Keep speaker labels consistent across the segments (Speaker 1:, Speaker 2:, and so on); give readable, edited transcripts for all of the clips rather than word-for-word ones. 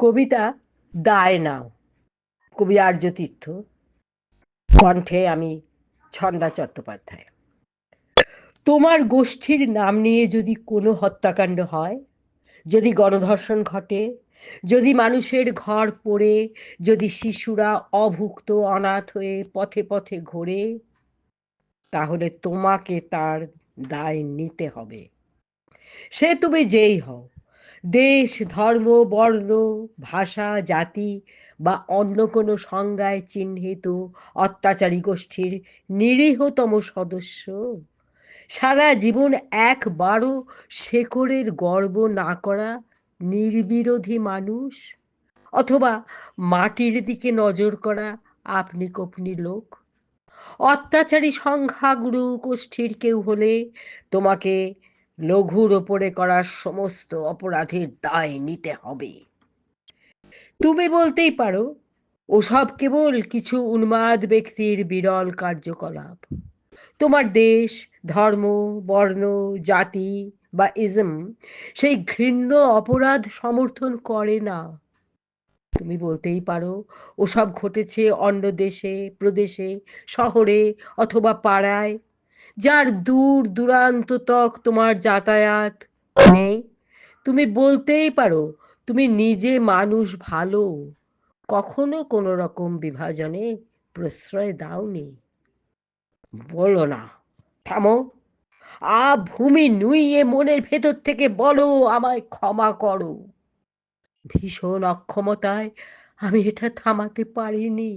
Speaker 1: কবিতা দায় নাও, কবি আর্যতীর্থ, কণ্ঠে আমি ছন্দা চট্টোপাধ্যায়। তোমার গোষ্ঠীর নাম নিয়ে যদি কোনো হত্যাকাণ্ড হয়, যদি গণধর্ষণ ঘটে, যদি মানুষের ঘর পোড়ে, যদি শিশুরা অভুক্ত অনাথ হয়ে পথে পথে ঘোরে, তাহলে তোমাকে তার দায় নিতে হবে। সে তুমি যেই হও, দেশ, ধর্ম, বর্ণ, ভাষা, জাতি বা অন্য কোনো সংজ্ঞায় চিহ্নিত অত্যাচারী গোষ্ঠীর নিরীহতম সদস্য, সারা জীবন একবারও শেকড়ের গর্ব না করা নির্বিরোধী মানুষ, অথবা মাটির দিকে নজর করা আপনি কপনি লোক, অত্যাচারী সংখ্যাগুরু গোষ্ঠীর কেউ হলে তোমাকে লঘুর ওপরে করা সমস্ত অপরাধের দায় নিতে হবে। তুমি বলতেই পারো ওসব কেবল কিছু উন্মাদ ব্যক্তির বিরল কার্যকলাপ। তোমার দেশ, ধর্ম, বর্ণ, জাতি বা ইজম সেই ঘৃণ্য অপরাধ সমর্থন করে না। তুমি বলতেই পারো ওসব ঘটেছে অন্য দেশে, প্রদেশে, শহরে অথবা পাড়ায়, যার দূর দূরান্ত তক তোমার যাতায়াত নেই। তুমি বলতেই পারো তুমি নিজে মানুষ ভালো, কখনো কোনো রকম বিভাজনে প্রশ্রয় দাওনি। বলো না, থামো। ভূমি নুইয়ে মনের ভেতর থেকে বলো আমায় ক্ষমা করো। ভীষণ অক্ষমতায় আমি এটা থামাতে পারিনি।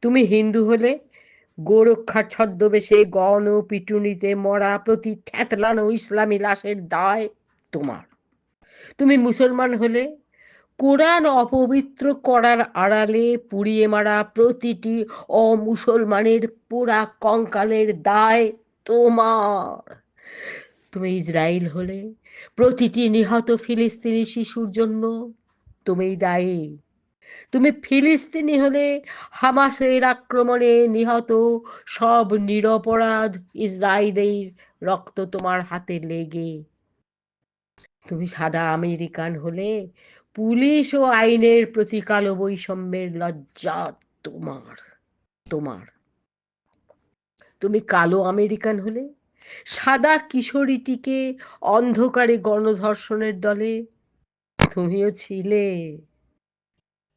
Speaker 1: তুমি হিন্দু হলে গোরক্ষার ছদ্মবেশে গণ পিটুনিতে মরা প্রতি থ্যাতলানো ইসলামী লাশের দায় তোমার। তুমি মুসলমান হলে কোরআন অপবিত্র করার আড়ালে পুড়িয়ে মারা প্রতিটি অমুসলমানের পোড়া কঙ্কালের দায় তোমার। তুমি ইসরায়েল হলে প্রতিটি নিহত ফিলিস্তিনি শিশুর জন্য তুমি দায়ী। তুমি ফিলিস্তিনি হলে হামাসের আক্রমণে নিহত সব নিরপরাধ ইসরায়েলের রক্ত তোমার হাতে লেগে। তুমি সাদা আমেরিকান হলে পুলিশ ও আইনের প্রতি কালো বৈষম্যের লজ্জা তোমার। তোমার তুমি কালো আমেরিকান হলে সাদা কিশোরীটিকে অন্ধকারে গণধর্ষণের দলে তুমিও ছিলে।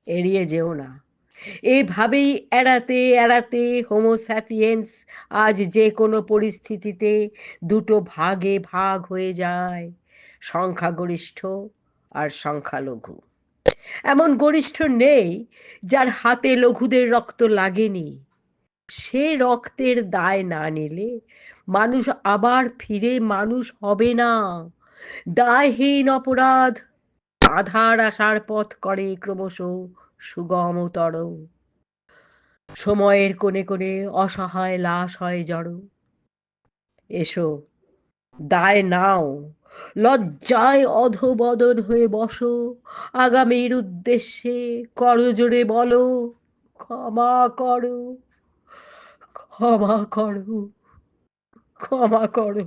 Speaker 1: এড়িয়ে যেও না। এভাবেই এড়াতে এড়াতে হোমোস্যাপিয়েন্স আজ যে কোনো পরিস্থিতিতে দুটো ভাগে ভাগ হয়ে যায়, সংখ্যাগরিষ্ঠ আর সংখ্যালঘু। এমন গরিষ্ঠ নেই যার হাতে লঘুদের রক্ত লাগেনি। সে রক্তের দায় না নিলে মানুষ আবার ফিরে মানুষ হবে না। দায়হীন অপরাধ আধার আসার পথ করে ক্রমশ সুগমতর। সময়ের কোণে কোণে অসহায় লাশ হয় জড়ো। এসো, দায় নাও, লজ্জায় অধোবদন হয়ে বসো, আগামীর উদ্দেশ্যে করজোড়ে বলো ক্ষমা করো, ক্ষমা করো, ক্ষমা করো।